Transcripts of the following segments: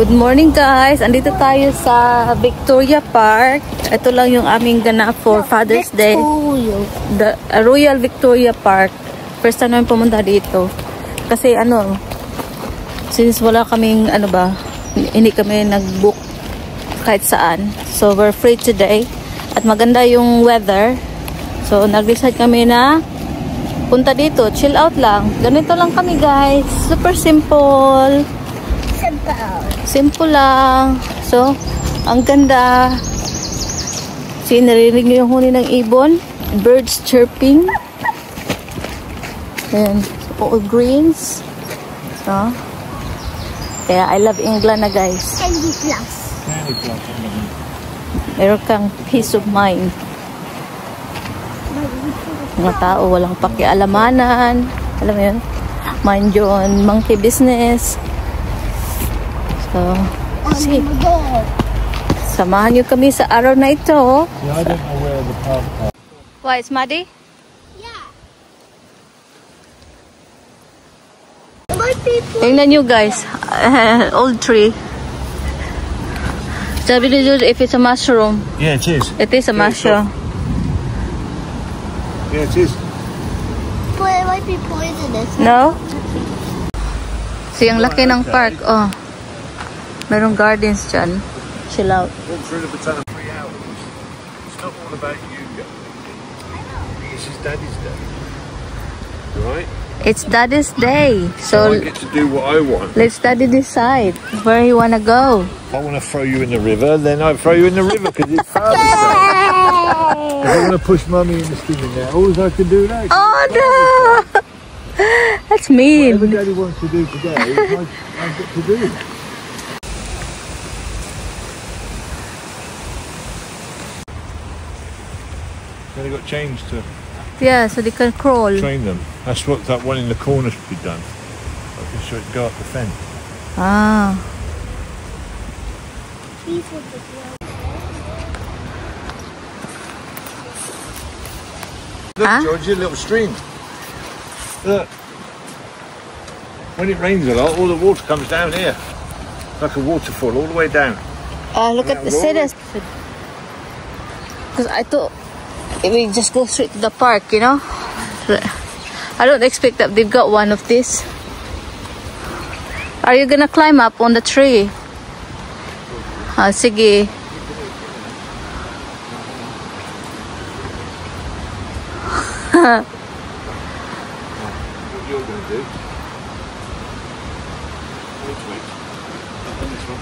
Good morning guys! Andito tayo sa Victoria Park. Ito lang yung aming ganap for Father's Day. The Royal Victoria Park. First time namin pumunta dito. Kasi since wala kaming hindi kami nag-book kahit saan. So we're free today. At maganda yung weather. So nag-decide kami na punta dito. Chill out lang. Ganito lang kami guys. Super simple. Simple lang. So, ang ganda. Naririnig nyo yung huni ng ibon. Birds chirping. Ayan. So, all greens. So, kaya I love England na guys. Candy plus. Meron kang peace of mind. Mga tao, walang pakialamanan. Alam mo yun? Mind your own monkey business. So, see. Samahan nyo kami sa araw na ito. Yeah, I don't know where the path is. Why, it's muddy? Yeah. My people. Tingnan nyo guys. Old tree. Sabi nyo if it's a mushroom. Yeah, it is. It is a mushroom. Yeah, it is. But it might be poisonous. No? So, yung laki ng park. Oh. Merong gardens dyan. Chill out. Walk through the botanical 3 hours. It's not all about you. This is Daddy's day. Right? It's Daddy's day. So So, I get to do what I want. let's Daddy decide where you wanna go. If I want to throw you in the river, then I throw you in the river because it's Father's Day. If I want to push Mummy in the swimming now, I can do that. Oh no! That's Whatever mean. Daddy wants to do today, I've got to do it. They got chains to Yeah, so they can crawl. train them. That's what that one in the corner should be done. I can show it go up the fence. Ah. Look, Huh? Georgie, a little stream. Look. When it rains a lot, all the water comes down here. Like a waterfall all the way down. Look at the cities. Because I thought we just go straight to the park, you know? I don't expect that they've got one of these. Are you gonna climb up on the tree? Sige. What you're going to do? Wait. On this one.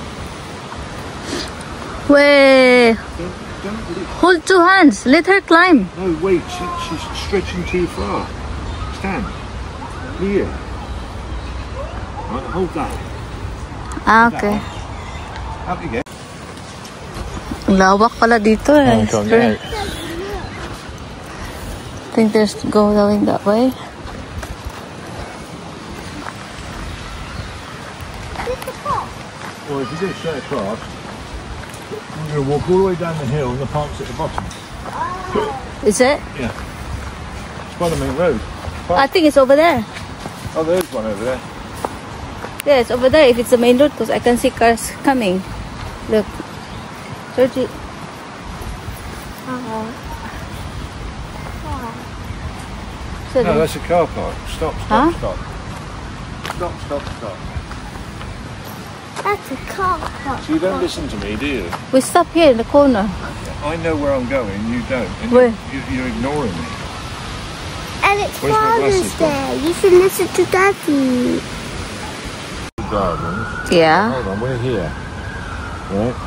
Wait. Don't Hold two hands. Let her climb. No, wait. She's stretching too far. Stand. Here. Right, hold that. Okay. Up you get. Lawak pala dito eh. can't get out. I think there's going that way. Well, if you go straight across, we're going to walk all the way down the hill and the park's at the bottom. Is it? Yeah. It's by the main road. I think it's over there. Oh, there's one over there. Yeah, it's over there if it's the main road because I can see cars coming. Look. Georgie. So No, that's a car park. Stop. Huh? Stop. That's a car park. So you don't listen to me, do you? we stop here in the corner. I know where I'm going, you don't. And Where? you're ignoring me. And it's Where's my Father's glasses gone? Day. You should listen to Daddy. The gardens. Yeah. Hold on, we're here. Right?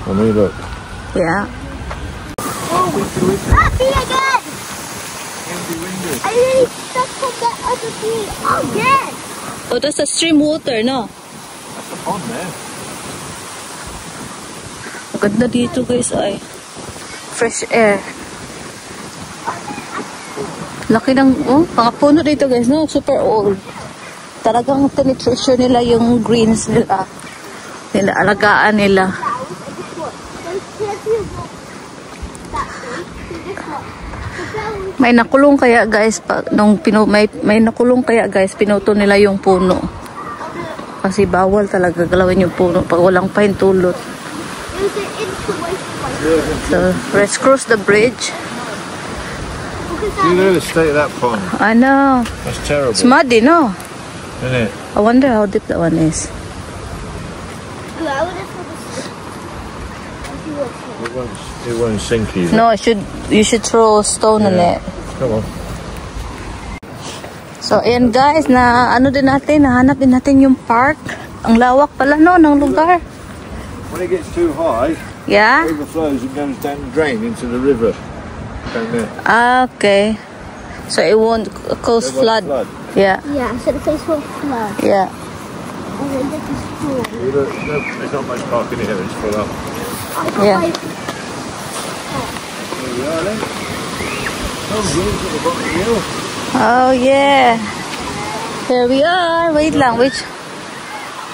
Let me look. Yeah. Happy again! I really stuck on that other tree again! Oh, that's a stream water, no? That's the pond there. Ganda dito guys ay. Fresh air. Laki ng, mga puno dito guys, no? Super old. Talagang penetration nila yung greens nila. Alagaan nila. May nakulong kaya guys pag nung may nakulong kaya guys pinuto nila yung puno. kasi bawal talaga galawin yung puno pag walang pahintulot. There's an inch away from So, let's cross the bridge. You know the state of that pond? I know. That's terrible. It's muddy, no? Isn't it? I wonder how deep that one is. It won't sink either. No, you should throw a stone on it. Come on. So, ayan guys, nahanap din natin yung park. Ang lawak pala no, ng lugar. When it gets too high, Yeah? it overflows and goes down the drain into the river down there. Okay. So, it won't cause It won't flood. Yeah, Yeah, so the place will flood. yeah. And then this is full. There's not much parking here, it's full up. Yeah. There we are then. Oh, good, at the bottom of the hill. Oh, yeah. Here we are. Wait lang, which?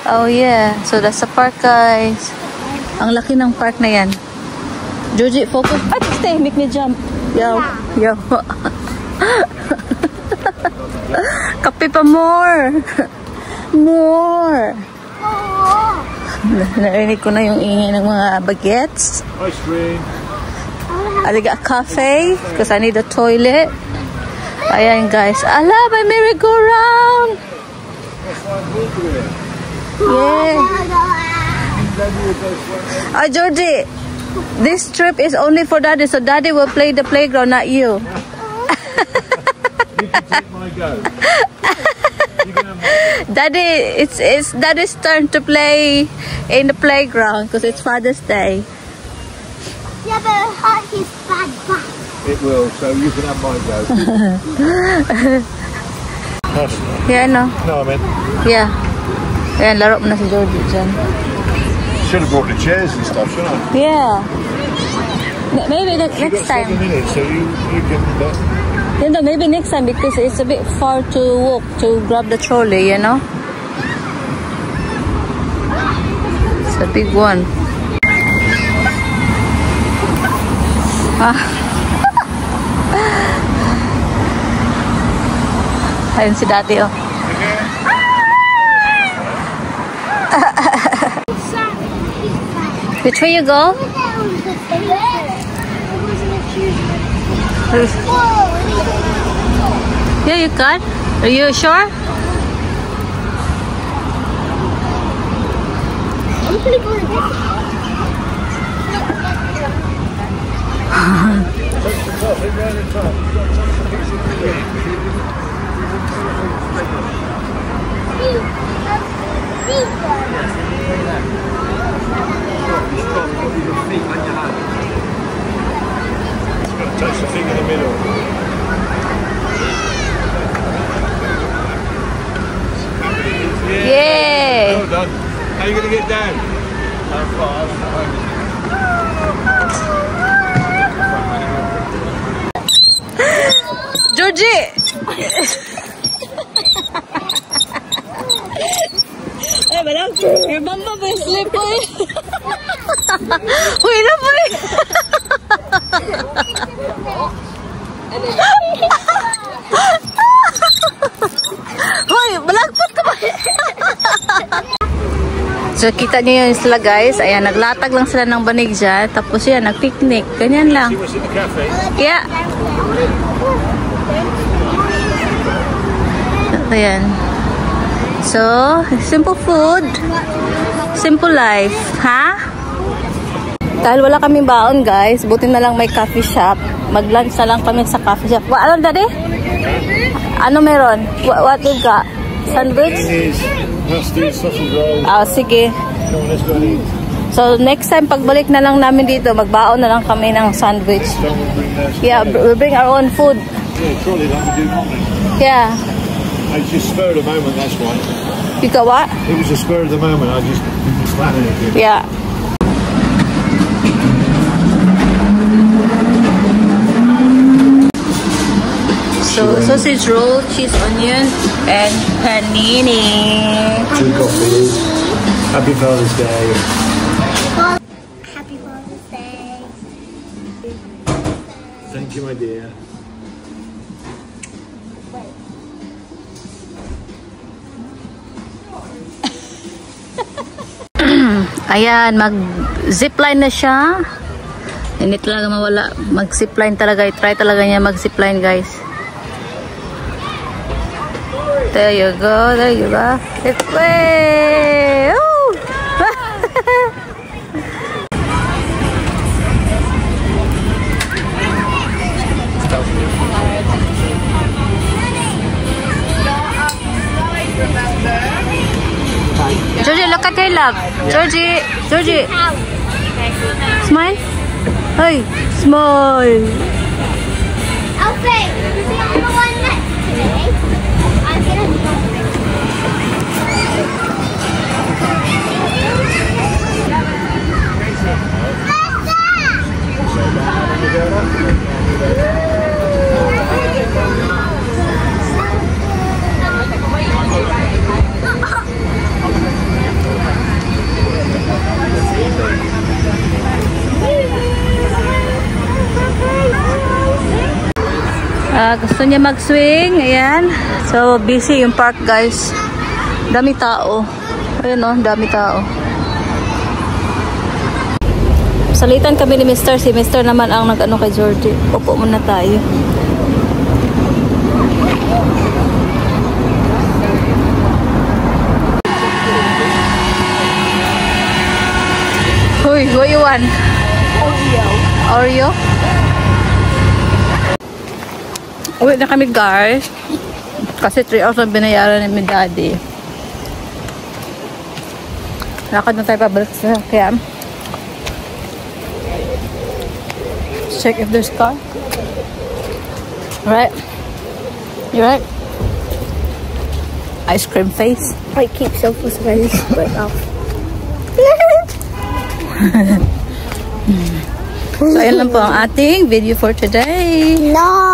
Oh, yeah. So, that's the park, guys. Ang laki ng park na yan. Georgie, focus. Ay, stay. Make me jump. Yo. Yo. Kape pa more. More. Oh, Narinig ko na yung ingay ng mga bagets. Ice cream. I got a cafe because I need a toilet. Ayan, guys. Ala, may merry-go-round. Yeah. Georgie, this trip is only for Daddy, so Daddy will play the playground, not you. You can take my go. You can have my go. Daddy, it's Daddy's turn to play in the playground because it's Father's Day. yeah, but it hurt his bad back. It will, so you can have my go. Yeah, no. No, I mean, Yeah. Ayan, laro mo na si Georgie dyan. should have brought the chairs and stuff, shouldn't I? Yeah. Maybe You've next got 7 time. minutes, so you can... You know, maybe next time because it's a bit far to walk to grab the trolley, you know? It's a big one. Ah. Ayun si Daddy, oh. Which way you go? Yeah, you can. Are you sure? I'm gonna go to this. Touch the thing in the middle. Yay! Well done. How are you going to get down? Georgie! Eh, madam, your mama ba yung slip po eh? Uy, na po eh! Hoy, malagpot ka ba? So, kita niyo yun sila guys. Ayan, naglatag lang sila ng banig dyan. Tapos yan, nagpicnic. Ganyan lang. See what's in the cafe? Yeah. Ayan. So, simple food. Simple life. Ha? Dahil wala kaming baon guys, buti na lang may coffee shop. Mag-lunch na lang kami sa coffee shop. Ano daddy? Ano meron? What you got? Sandwich? Pasty, sausage roll. Ah, sige. Come on, let's go and eat. So, next time, pagbalik na lang namin dito, magbaon na lang kami ng sandwich. Someone bring their stuff. Yeah, we'll bring our own food. Yeah, trolley like we do normally. Yeah. It's just spur of the moment, that's why. You got what? It was a spur of the moment, I just planned it. Yeah. So, sausage roll, cheese onion, and panini. Two coffees. Happy Father's Day. Happy Father's Day. Thank you, my dear. Ayan, mag-zipline na siya. Hindi talaga mawala. Mag-zipline talaga. I-try talaga niya mag-zipline, guys. There you go. There you go. It's way! Woo! Georgie, look at Caleb. Georgie. Smile. Hey, smile. Okay, see on the one next to me. I'm gonna gusto niya mag-swing. Ayan. So, busy yung park, guys. Dami tao. Ayan o, dami tao. Salitan kami ni Mr. Si Mr. naman ang nag-ano kay Georgie. Upo muna tayo. Uy, what you want? Oreo? Uwi na kami, guys. Kasi 3 hours ang binayaran ni daddy. Lakad na tayo pabalik sa camp. Check if there's car. Right? You right? Ice cream face. I keep Sophie's face right off. So, ayun lang po ang ating video for today. No!